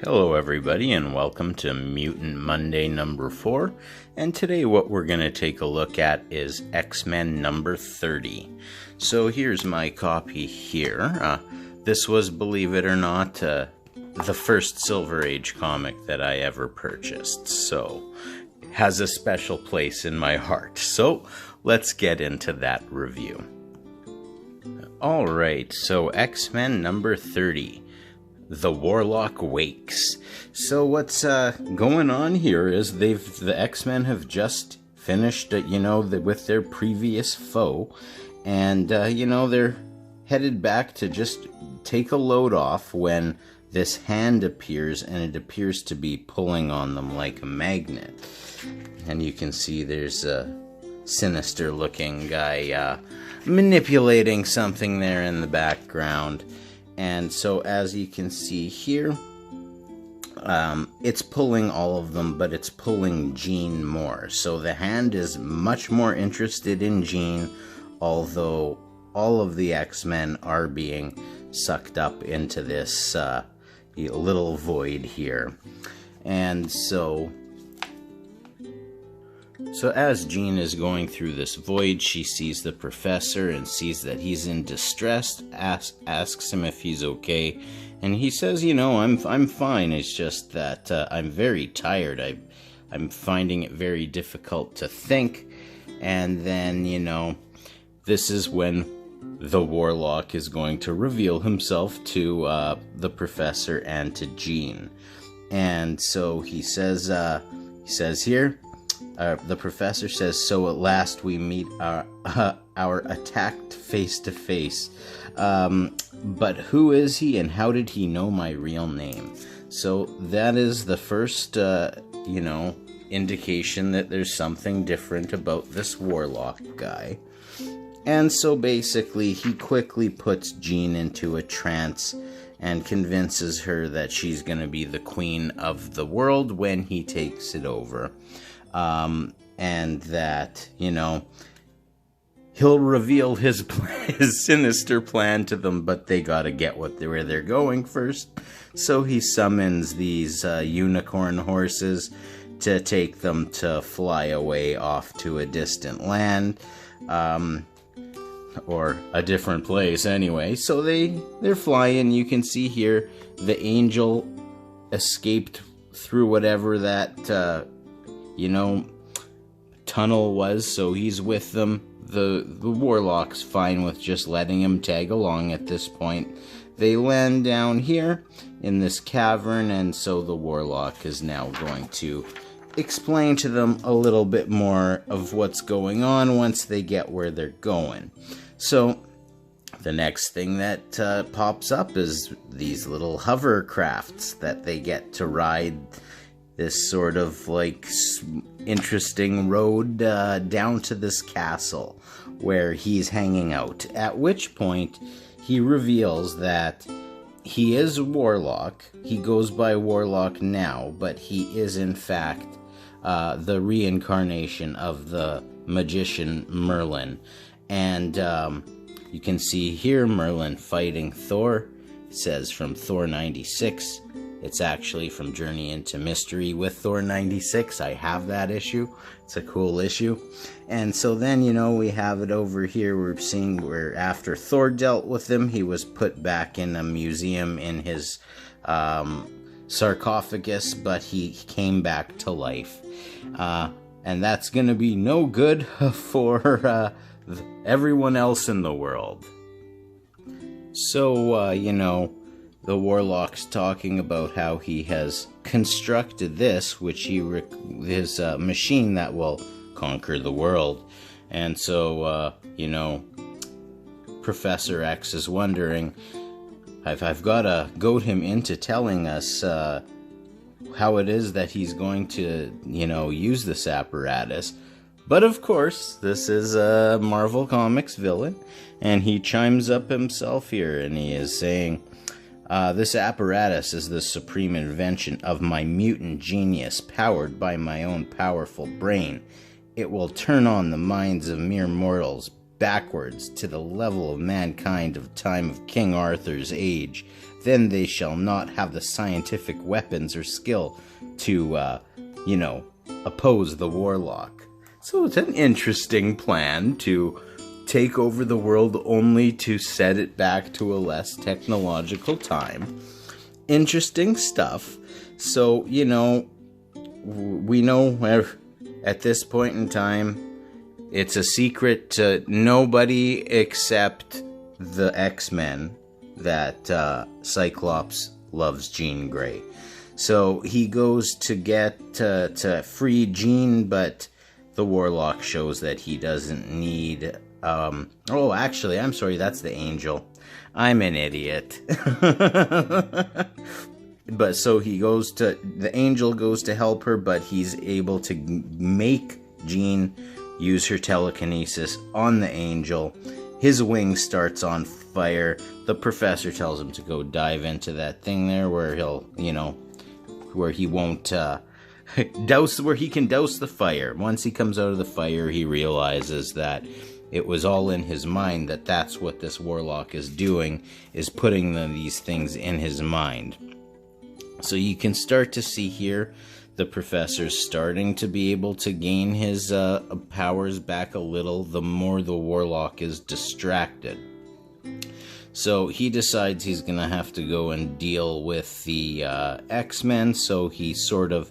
Hello everybody and welcome to Mutant Monday number 4, and today what we're going to take a look at is X-Men number 30. So here's my copy here. This was, believe it or not, the first Silver Age comic that I ever purchased, so it has a special place in my heart. So let's get into that review. Alright, so X-Men number 30. The Warlock Wakes. So what's going on here is the X-Men have just finished, with their previous foe, and they're headed back to just take a load off when this hand appears, and it appears to be pulling on them like a magnet. And you can see there's a sinister-looking guy manipulating something there in the background. And so as you can see here, it's pulling all of them, but it's pulling Jean more. So the hand is much more interested in Jean, although all of the X-Men are being sucked up into this little void here. And so as Jean is going through this void, she sees the professor and sees that he's in distress, asks him if he's okay, and he says, I'm fine, it's just that I'm very tired, I'm finding it very difficult to think. And then, this is when the Warlock is going to reveal himself to the professor and to Jean. And so he says here, the professor says, "So at last we meet our attacked face to face. But who is he, and how did he know my real name?" So that is the first, indication that there's something different about this Warlock guy. And so basically, he quickly puts Jean into a trance and convinces her that she's going to be the queen of the world when he takes it over. And that, he'll reveal his sinister plan to them, but they gotta get where they're going first. So he summons these unicorn horses to take them to fly away off to a distant land, or a different place anyway. So they're flying. You can see here the angel escaped through whatever that tunnel was, so he's with them. The Warlock's fine with just letting him tag along at this point. They land down here in this cavern, and so the Warlock is now going to explain to them a little bit more of what's going on once they get where they're going. So the next thing that pops up is these little hovercrafts that they get to ride this sort of interesting road down to this castle where he's hanging out. At which point he reveals that he is Warlock. He goes by Warlock now, but he is in fact the reincarnation of the magician Merlin. And you can see here Merlin fighting Thor. It says from Thor 96. It's actually from Journey into Mystery with Thor 96. I have that issue. It's a cool issue. And so then, we have it over here. We're seeing where after Thor dealt with him, he was put back in a museum in his sarcophagus, but he came back to life. And that's going to be no good for everyone else in the world. So, the Warlock's talking about how he has constructed this, which his machine that will conquer the world. And so, Professor X is wondering, I've got to goad him into telling us how it is that he's going to, use this apparatus. But of course, this is a Marvel Comics villain, and he chimes up himself here, and he is saying, this apparatus is the supreme invention of my mutant genius, powered by my own powerful brain. It will turn on the minds of mere mortals backwards to the level of mankind of time of King Arthur's age. then they shall not have the scientific weapons or skill to, oppose the Warlock. So it's an interesting plan to take over the world only to set it back to a less technological time. Interesting stuff. So, we know at this point in time, it's a secret to nobody except the X-Men that Cyclops loves Jean Grey. So he goes to get to free Jean, but the Warlock shows that he doesn't need... actually, I'm sorry, that's the Angel. I'm an idiot. But so the Angel goes to help her, but he's able to make Jean use her telekinesis on the Angel. His wing starts on fire. The Professor tells him to go dive into that thing there where he'll, where he won't, where he can douse the fire. Once he comes out of the fire, he realizes that it was all in his mind, that that's what this Warlock is doing, is putting these things in his mind. So you can start to see here the Professor's starting to be able to gain his powers back a little the more the Warlock is distracted. So he decides he's going to have to go and deal with the X-Men, so he sort of,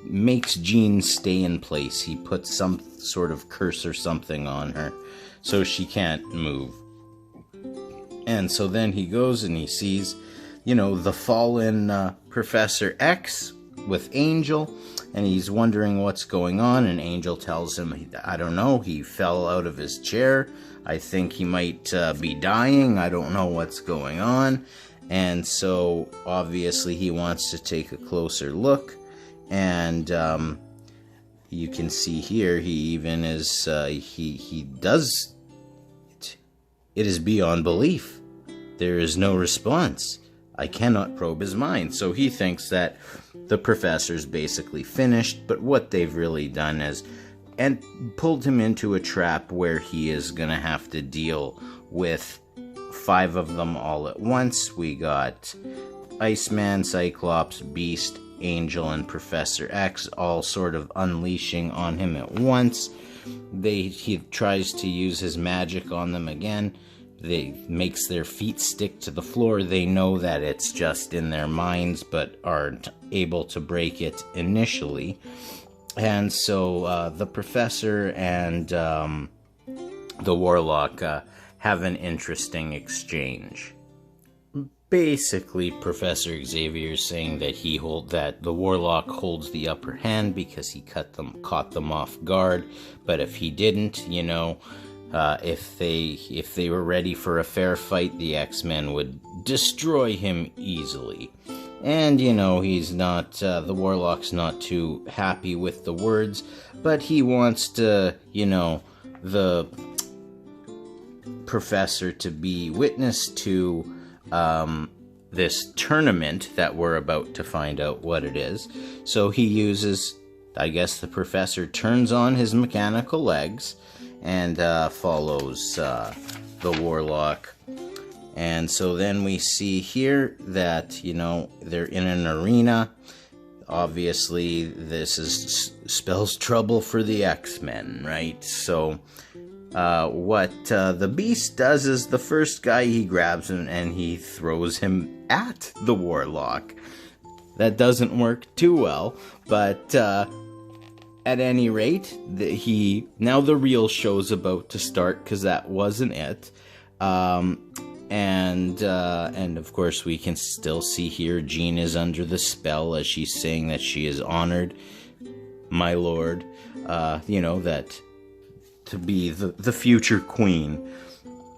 makes Jean stay in place. He puts some sort of curse or something on her so she can't move. And so then he goes and he sees, the fallen Professor X with Angel, and he's wondering what's going on, and Angel tells him, I don't know, he fell out of his chair. I think he might be dying. I don't know what's going on. And so, obviously, he wants to take a closer look, and you can see here, he even is, he does, it is beyond belief. There is no response. I cannot probe his mind. So he thinks that the Professor's basically finished, but what they've really done is and pulled him into a trap where he is going to have to deal with 5 of them all at once. We got Iceman, Cyclops, Beast, Angel, and Professor X all sort of unleashing on him at once. He tries to use his magic on them again. Makes their feet stick to the floor. They know that it's just in their minds, but aren't able to break it initially. And so the Professor and the Warlock have an interesting exchange. Basically, Professor Xavier is saying that that the Warlock holds the upper hand because he caught them off guard. But if he didn't, if they were ready for a fair fight, the X-Men would destroy him easily. And, he's not, the Warlock's not too happy with the words, but he wants to, the Professor to be witness to, this tournament that we're about to find out what it is. So he uses, I guess the Professor turns on his mechanical legs and follows the Warlock. And so then we see here that, they're in an arena. Obviously, this spells trouble for the X-Men, right? So what the Beast does is the first guy he grabs him and he throws him at the Warlock. That doesn't work too well, but at any rate, now the real show's about to start, because that wasn't it. And of course we can still see here Jean is under the spell as she's saying that she is honored, my lord, that to be the future queen.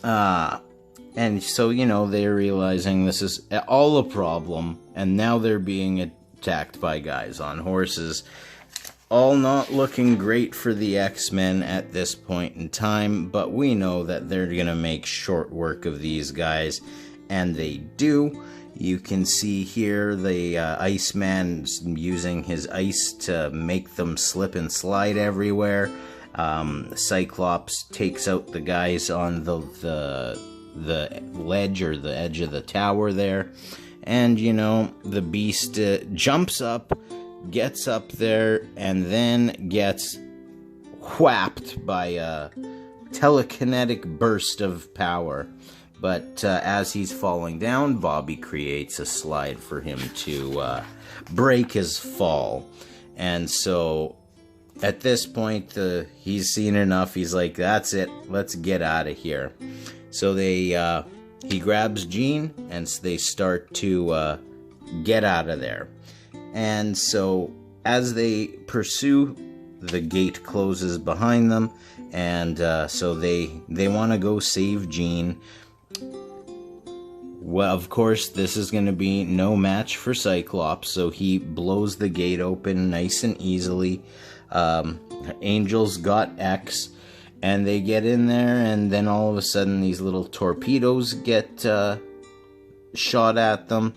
And so, they're realizing this is all a problem, and now they're being attacked by guys on horses. All not looking great for the X-Men at this point in time, but we know that they're going to make short work of these guys, and they do. You can see here the Iceman using his ice to make them slip and slide everywhere. Cyclops takes out the guys on the the ledge or the edge of the tower there. And, you know, the beast jumps up, gets up there, and then gets whapped by a telekinetic burst of power. But as he's falling down, Bobby creates a slide for him to break his fall. And so at this point, he's seen enough. He's like, that's it. Let's get out of here. So he grabs Jean, and they start to get out of there. And so as they pursue, the gate closes behind them. And so they want to go save Jean. Well, of course, this is going to be no match for Cyclops, so he blows the gate open nice and easily. Angel's got X, and they get in there, and then all of a sudden these little torpedoes get shot at them.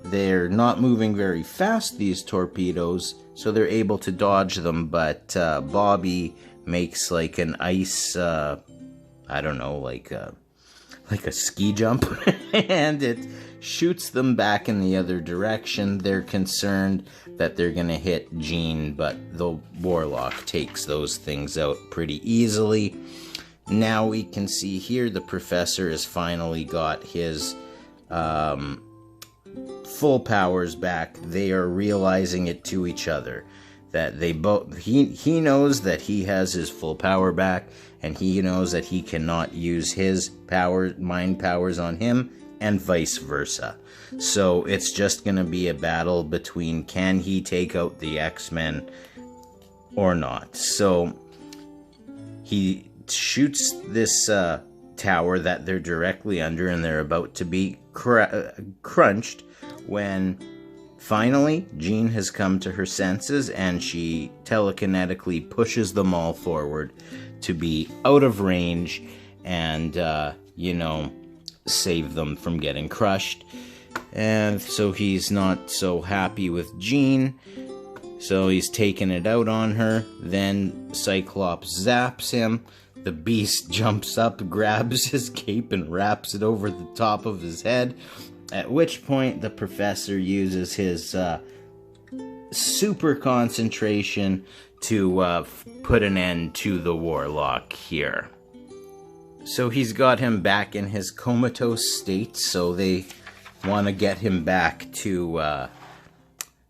They're not moving very fast, these torpedoes, so they're able to dodge them, but Bobby makes like an ice, I don't know, like a ski jump, and it shoots them back in the other direction. They're concerned that they're gonna hit Jean, but the Warlock takes those things out pretty easily. Now we can see here the Professor has finally got his full powers back. They are realizing it to each other, that they both, he knows that he has his full power back, and he knows that he cannot use his mind powers on him, and vice versa. So it's just going to be a battle between, can he take out the X-Men or not? So he shoots this tower that they're directly under, and they're about to be crunched when finally Jean has come to her senses, and she telekinetically pushes them all forward to be out of range and, you know, save them from getting crushed. And so he's not so happy with Jean, so he's taking it out on her. Then Cyclops zaps him. The Beast jumps up, grabs his cape, and wraps it over the top of his head, at which point the Professor uses his super concentration to put an end to the Warlock here. So he's got him back in his comatose state, so they want to get him back to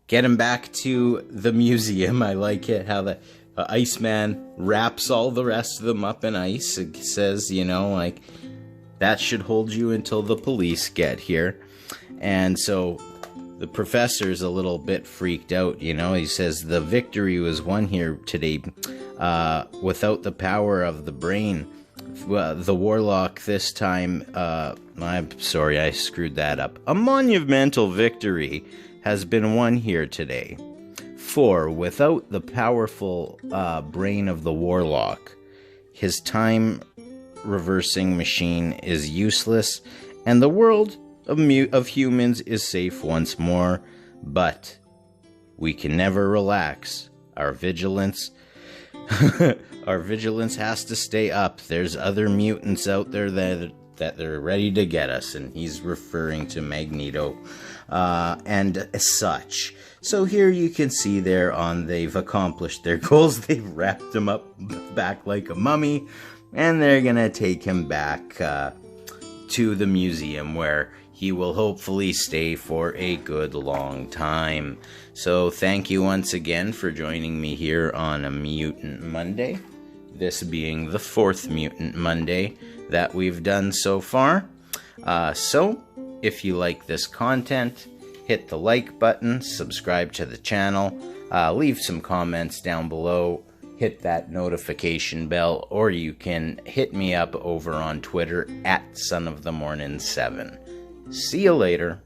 the museum. I like it how the Iceman wraps all the rest of them up in ice. It says, you know, like, that should hold you until the police get here. And so the Professor's a little bit freaked out, you know. He says the victory was won here today without the power of the brain. The Warlock this time, I'm sorry, I screwed that up. A monumental victory has been won here today. For without the powerful brain of the Warlock, his time-reversing machine is useless, and the world of humans is safe once more. But we can never relax. Our vigilance has to stay up. There's other mutants out there that they're ready to get us, and he's referring to Magneto and such. So here you can see they've accomplished their goals. They've wrapped him up back like a mummy, and they're gonna take him back to the museum, where he will hopefully stay for a good long time. So thank you once again for joining me here on a Mutant Monday, this being the 4th Mutant Monday that we've done so far. So if you like this content, hit the like button, subscribe to the channel, leave some comments down below, hit that notification bell, or you can hit me up over on Twitter at sonofthemorning7. See you later.